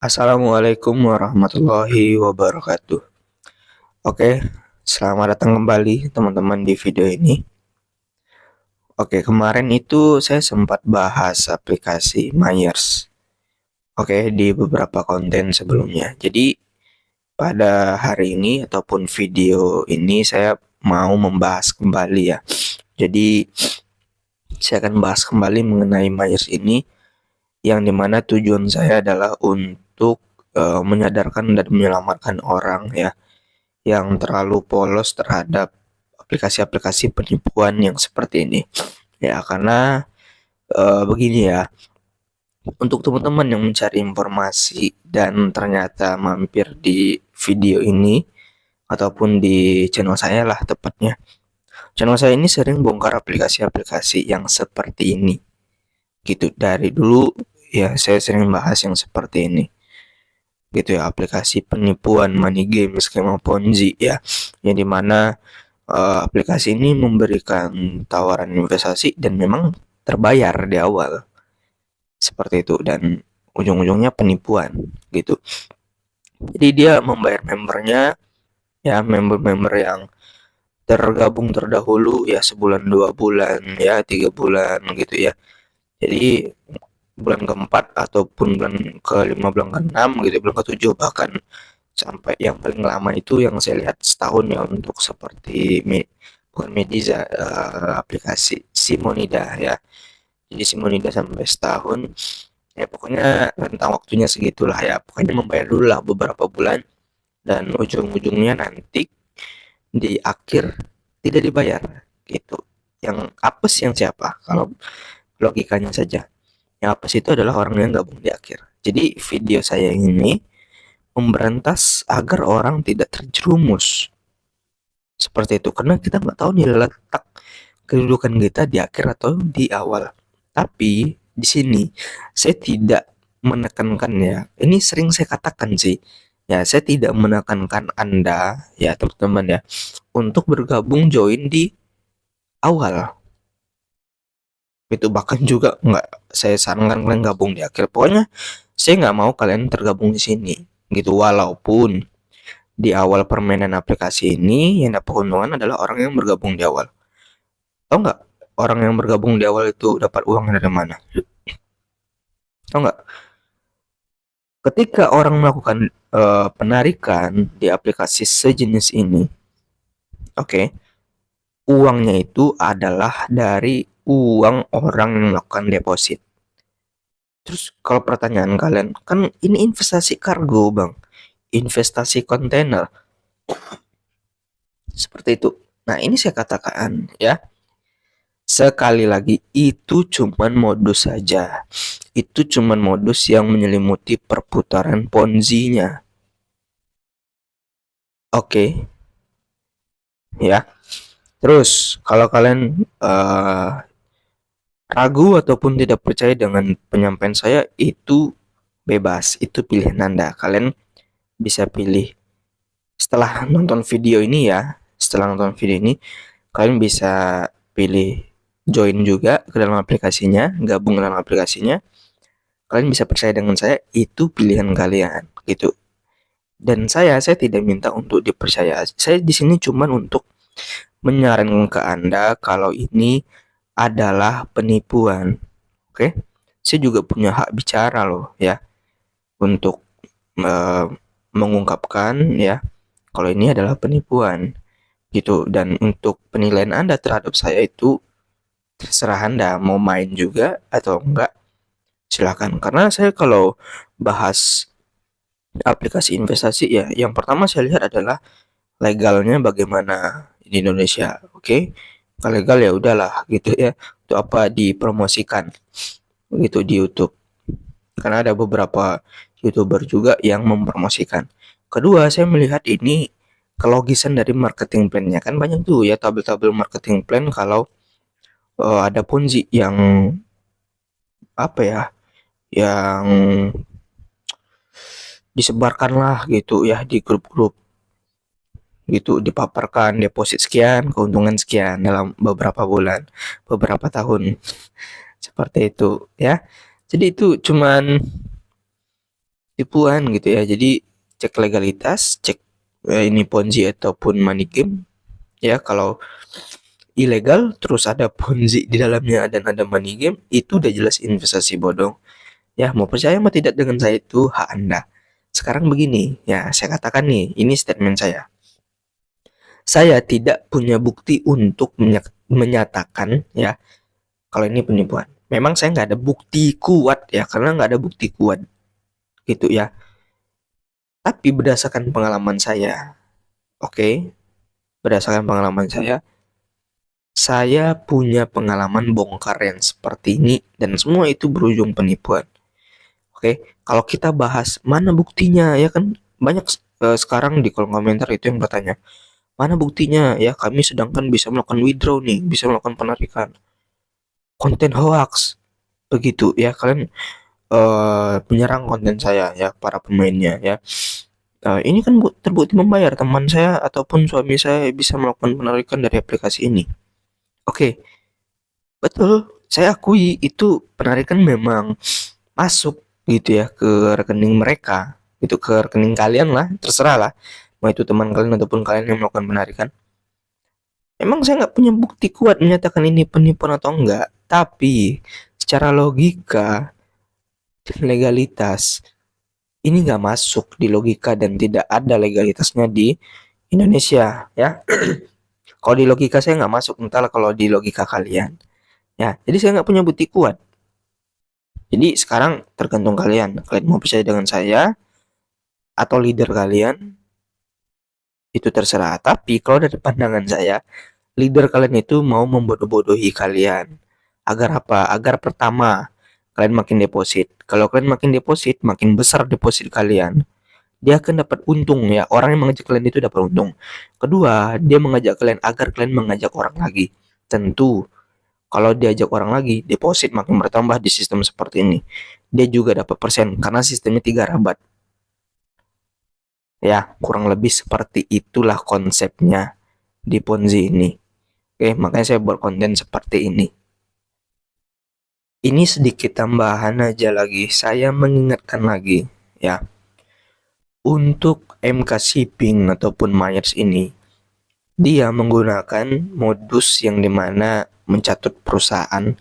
Assalamualaikum warahmatullahi wabarakatuh. Oke, selamat datang kembali teman-teman di video ini. Oke, kemarin itu saya sempat bahas aplikasi Myers. Oke, di beberapa konten sebelumnya. Jadi pada hari ini ataupun video ini saya mau membahas kembali ya. Jadi saya akan bahas kembali mengenai Myers ini yang dimana tujuan saya adalah untuk menyadarkan dan menyelamatkan orang ya yang terlalu polos terhadap aplikasi-aplikasi penipuan yang seperti ini. Ya, karena begini ya, untuk teman-teman yang mencari informasi dan ternyata mampir di video ini ataupun di channel saya lah tepatnya. Channel saya ini sering bongkar aplikasi-aplikasi yang seperti ini. Gitu dari dulu ya saya sering bahas yang seperti ini. Gitu ya, aplikasi penipuan money game, skema Ponzi ya. Yang dimana aplikasi ini memberikan tawaran investasi dan memang terbayar di awal seperti itu, dan ujung-ujungnya penipuan gitu. Jadi dia membayar membernya ya, member-member yang tergabung terdahulu ya, sebulan, 2 bulan ya, 3 bulan gitu ya. Jadi bulan keempat ataupun bulan kelima, bulan keenam gitu, bulan ketujuh bahkan sampai yang paling lama itu yang saya lihat setahun ya, untuk seperti bukan Mediza, aplikasi Simonida ya. Jadi Simonida sampai setahun ya, pokoknya rentang waktunya segitulah ya, pokoknya membayar dulu lah beberapa bulan dan ujung-ujungnya nanti di akhir tidak dibayar gitu. Yang apes yang siapa? Kalau logikanya saja, yang apes itu adalah orang yang gabung di akhir. Jadi video saya ini memberantas agar orang tidak terjerumus seperti itu, karena kita nggak tahu nih letak kedudukan kita di akhir atau di awal. Tapi di sini saya tidak menekankan ya, ini sering saya katakan sih ya, saya tidak menekankan Anda ya teman-teman ya untuk bergabung join di awal. Itu bahkan juga nggak saya sarankan kalian gabung di akhir. Pokoknya saya nggak mau kalian tergabung di sini gitu, walaupun di awal permainan aplikasi ini yang dapat keuntungan adalah orang yang bergabung di awal. Tahu nggak orang yang bergabung di awal itu dapat uang dari mana? Tahu nggak? Ketika orang melakukan penarikan di aplikasi sejenis ini, oke, uangnya itu adalah dari uang orang yang melakukan deposit. Terus kalau pertanyaan kalian, kan ini investasi kargo bang, investasi kontainer, seperti itu. Nah ini saya katakan ya, sekali lagi itu cuman modus saja. Itu cuman modus yang menyelimuti perputaran Ponzi-nya. Oke, ya. Terus kalau kalian ragu ataupun tidak percaya dengan penyampaian saya, itu bebas, itu pilihan Anda. Kalian bisa pilih setelah nonton video ini ya. Setelah nonton video ini, kalian bisa pilih join juga ke dalam aplikasinya, gabung ke dalam aplikasinya. Kalian bisa percaya dengan saya, itu pilihan kalian gitu. Dan saya tidak minta untuk dipercaya. Saya di sini cuma untuk menyarankan ke Anda kalau ini adalah penipuan. Oke? Saya juga punya hak bicara loh ya, untuk mengungkapkan ya kalau ini adalah penipuan gitu. Dan untuk penilaian Anda terhadap saya itu terserah Anda mau main juga atau enggak, silakan. Karena saya kalau bahas aplikasi investasi ya, yang pertama saya lihat adalah legalnya bagaimana di Indonesia. Oke, kalau legal ya udahlah gitu ya, itu apa dipromosikan gitu di YouTube, karena ada beberapa YouTuber juga yang mempromosikan. Kedua, saya melihat ini kelogisan dari marketing plan-nya. Kan banyak tuh ya tabel-tabel marketing plan kalau ada Ponzi yang apa ya, yang disebarkan lah gitu ya di grup-grup gitu, dipaparkan deposit sekian, keuntungan sekian dalam beberapa bulan, beberapa tahun. Seperti itu ya. Jadi itu cuman tipuan gitu ya. Jadi cek legalitas, cek ini Ponzi ataupun money game ya. Kalau ilegal terus ada Ponzi di dalamnya dan ada money game, itu udah jelas investasi bodong. Ya, mau percaya mau tidak dengan saya itu hak Anda. Sekarang begini, ya saya katakan nih, ini statement saya. Saya tidak punya bukti untuk menyatakan ya kalau ini penipuan. Memang saya nggak ada bukti kuat ya, karena nggak ada bukti kuat gitu ya. Tapi berdasarkan pengalaman saya, oke, berdasarkan pengalaman saya punya pengalaman bongkar yang seperti ini dan semua itu berujung penipuan. Oke, kalau kita bahas mana buktinya ya kan banyak sekarang di kolom komentar itu yang bertanya, mana buktinya ya kami sedangkan bisa melakukan withdraw nih, bisa melakukan penarikan. Konten hoax begitu ya, kalian menyerang konten saya ya, para pemainnya ya. Ini kan terbukti membayar, teman saya ataupun suami saya bisa melakukan penarikan dari aplikasi ini. Oke, betul, saya akui itu penarikan memang masuk gitu ya ke rekening mereka, itu ke rekening kalian lah, terserah lah, mau itu teman kalian ataupun kalian yang melakukan penarikan. Emang saya nggak punya bukti kuat menyatakan ini penipuan atau enggak, tapi secara logika dan legalitas ini nggak masuk di logika dan tidak ada legalitasnya di Indonesia ya. Kalau di logika saya nggak masuk, entahlah kalau di logika kalian ya. Jadi saya nggak punya bukti kuat. Jadi sekarang tergantung kalian, kalian mau percaya dengan saya atau leader kalian, itu terserah. Tapi kalau dari pandangan saya, leader kalian itu mau membodoh-bodohi kalian. Agar apa? Agar pertama, kalian makin deposit. Kalau kalian makin deposit, makin besar deposit kalian, dia akan dapat untung ya. Orang yang mengajak kalian itu dapat untung. Kedua, dia mengajak kalian agar kalian mengajak orang lagi. Tentu, kalau diajak orang lagi, deposit makin bertambah di sistem seperti ini. Dia juga dapat persen karena sistemnya 3 rabat. Ya, kurang lebih seperti itulah konsepnya di Ponzi ini. Oke, makanya saya buat konten seperti ini. Ini sedikit tambahan aja lagi. Saya mengingatkan lagi ya. Untuk MK Shipping ataupun Myers ini, dia menggunakan modus yang dimana mencatut perusahaan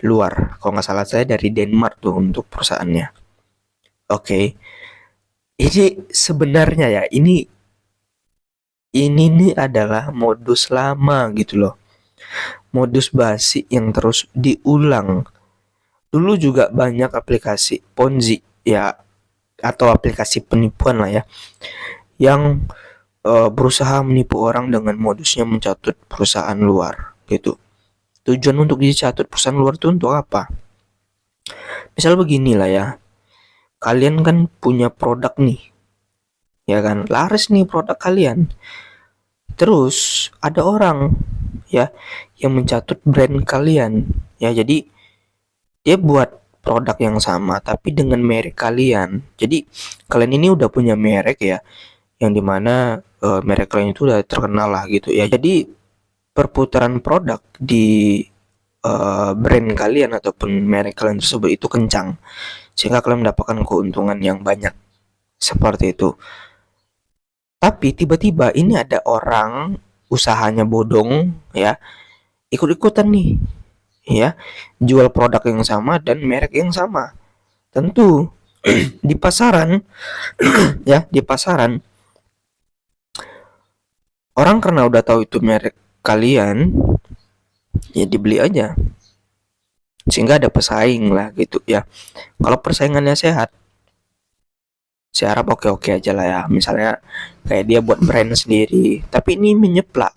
luar. Kalau nggak salah saya dari Denmark tuh untuk perusahaannya. Oke, ini sebenarnya ya ini nih adalah modus lama gitu loh. Modus basi yang terus diulang. Dulu juga banyak aplikasi Ponzi ya, atau aplikasi penipuan lah ya, yang berusaha menipu orang dengan modusnya mencatut perusahaan luar gitu. Tujuan untuk dicatut perusahaan luar itu untuk apa? Misal beginilah ya, kalian kan punya produk nih, ya kan, laris nih produk kalian. Terus ada orang ya yang mencatut brand kalian ya, jadi dia buat produk yang sama tapi dengan merek kalian. Jadi kalian ini udah punya merek ya, yang dimana merek kalian itu udah terkenal lah gitu ya. Jadi perputaran produk di brand kalian ataupun merek kalian tersebut itu kencang, sehingga kalian mendapatkan keuntungan yang banyak seperti itu. Tapi tiba-tiba ini ada orang usahanya bodong ya, ikut-ikutan nih ya, jual produk yang sama dan merek yang sama. Tentu di pasaran ya, di pasaran orang karena udah tahu itu merek kalian, ya dibeli aja. Sehingga ada pesaing lah gitu ya. Kalau persaingannya sehat, saya harap oke-oke aja lah ya. Misalnya kayak dia buat brand sendiri, tapi ini menyeplak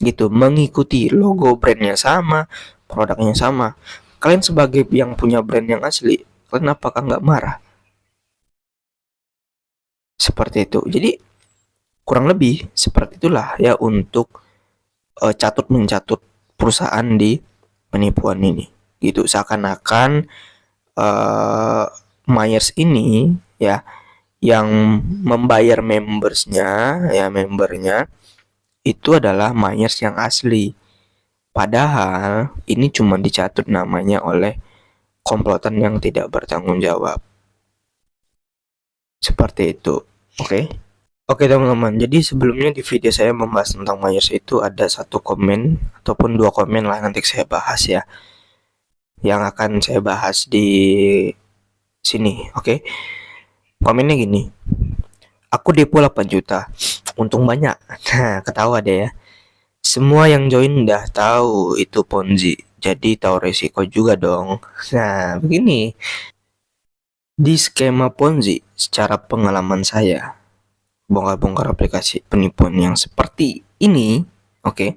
gitu, mengikuti logo brandnya sama, produknya sama. Kalian sebagai yang punya brand yang asli, kalian apakah nggak marah? Seperti itu. Jadi kurang lebih seperti itulah ya untuk catut mencatut perusahaan di penipuan ini. Gitu, seakan-akan Myers ini ya yang membayar membernya itu adalah Myers yang asli. Padahal ini cuma dicatut namanya oleh komplotan yang tidak bertanggung jawab. Seperti itu. Oke. Oke teman-teman, jadi sebelumnya di video saya membahas tentang Myers itu ada satu komen ataupun dua komen lah nanti saya bahas ya, yang akan saya bahas di sini. Oke. Komennya gini, aku depo 8 juta, untung banyak. Nah, ketawa deh ya. Semua yang join udah tahu itu Ponzi, jadi tahu resiko juga dong. Nah, begini, di skema Ponzi, secara pengalaman saya, bongkar-bongkar aplikasi penipuan yang seperti ini, oke,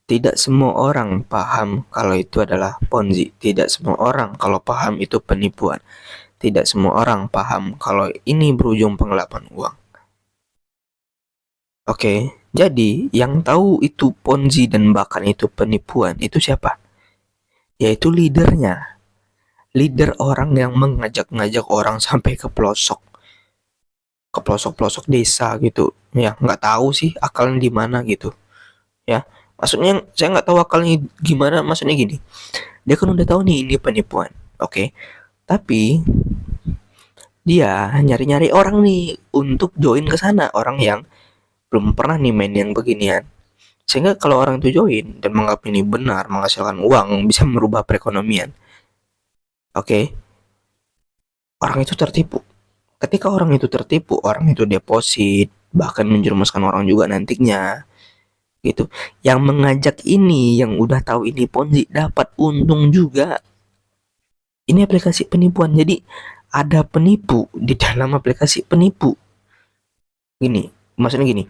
tidak semua orang paham kalau itu adalah Ponzi. Tidak semua orang kalau paham itu penipuan. Tidak semua orang paham kalau ini berujung penggelapan uang. Oke, jadi yang tahu itu Ponzi dan bahkan itu penipuan itu siapa? Yaitu leadernya. Leader orang yang mengajak-ngajak orang sampai ke pelosok desa gitu. Ya, nggak tahu sih akalnya di mana gitu. Ya, maksudnya saya nggak tahu akalnya gimana. Maksudnya gini, dia kan udah tahu nih ini penipuan. Oke, tapi dia nyari-nyari orang nih untuk join ke sana, orang yang belum pernah nih main yang beginian. Sehingga kalau orang itu join dan menganggap ini benar menghasilkan uang, bisa merubah perekonomian. Oke, orang itu tertipu. Ketika orang itu tertipu, orang itu deposit, bahkan menjerumuskan orang juga nantinya. Gitu. Yang mengajak ini, yang udah tahu ini Ponzi, dapat untung juga. Ini aplikasi penipuan. Jadi ada penipu di dalam aplikasi penipu. Gini, maksudnya gini.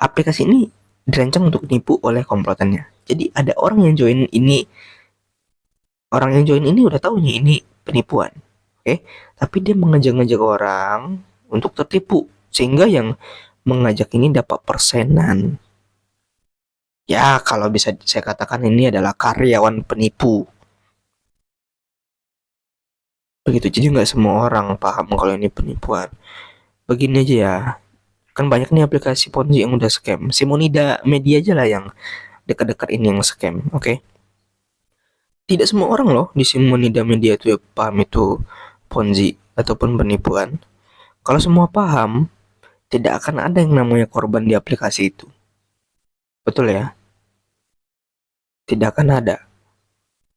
Aplikasi ini dirancang untuk ditipu oleh komplotannya. Jadi ada orang yang join ini, orang yang join ini udah tahu nih ini penipuan. Oke, tapi dia mengajak-ngajak orang untuk tertipu sehingga yang mengajak ini dapat persenan. Ya, kalau bisa saya katakan ini adalah karyawan penipu. Begitu, jadi nggak semua orang paham kalau ini penipuan. Begini aja ya, kan banyak nih aplikasi Ponzi yang udah scam. Simonida Media aja lah yang dekat-dekat ini yang scam, oke? Tidak semua orang loh di Simonida Media itu ya paham itu Ponzi ataupun penipuan. Kalau semua paham, tidak akan ada yang namanya korban di aplikasi itu. Betul ya? Tidak akan ada.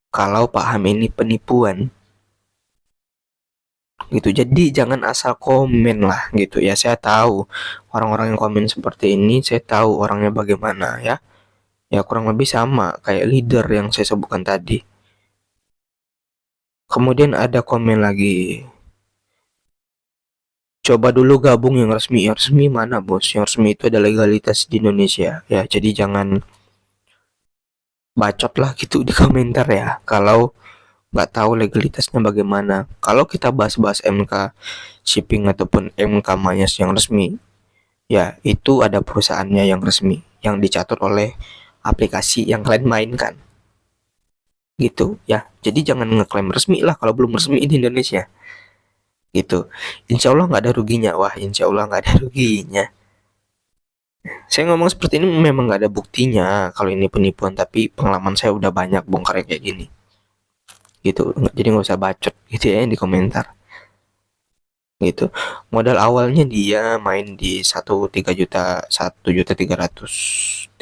Kalau paham ini penipuan, gitu. Jadi jangan asal komen lah gitu ya. Saya tahu orang-orang yang komen seperti ini, saya tahu orangnya bagaimana ya. Ya kurang lebih sama kayak leader yang saya sebutkan tadi. Kemudian ada komen lagi. Coba dulu gabung yang resmi. Yang resmi mana bos? Yang resmi itu ada legalitas di Indonesia ya. Jadi jangan bacot lah gitu di komentar ya. Kalau nggak tahu legalitasnya bagaimana. Kalau kita bahas-bahas MK shipping ataupun MK Mayas yang resmi, ya itu ada perusahaannya yang resmi yang dicatat oleh aplikasi yang kalian mainkan. Gitu ya. Jadi jangan ngeklaim resmi lah kalau belum resmi di Indonesia. Gitu. Insya Allah nggak ada ruginya. Wah, insya Allah nggak ada ruginya. Saya ngomong seperti ini memang nggak ada buktinya kalau ini penipuan, tapi pengalaman saya udah banyak bongkar kayak gini. Gitu. Jadi nggak usah bacot gitu ya di komentar. Gitu. Modal awalnya dia main di 1 juta 380.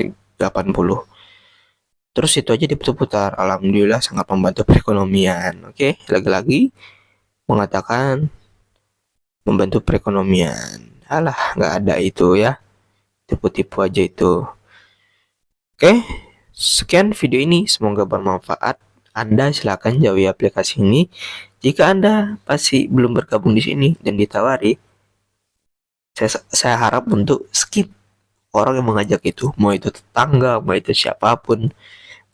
Terus itu aja diputar-putar. Alhamdulillah sangat membantu perekonomian. Oke, lagi-lagi mengatakan membantu perekonomian. Alah, nggak ada itu ya. Tipu-tipu aja itu. Oke, sekian video ini. Semoga bermanfaat. Anda silakan jauhi aplikasi ini. Jika Anda pasti belum bergabung di sini dan ditawari, saya harap untuk skip orang yang mengajak itu. Mau itu tetangga, mau itu siapapun.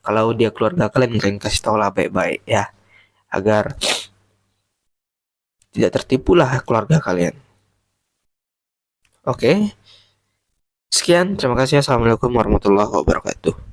Kalau dia keluarga kalian kasih tahu lah baik-baik ya. Agar tidak tertipu lah keluarga kalian. Oke. Sekian, terima kasih. Assalamualaikum warahmatullahi wabarakatuh.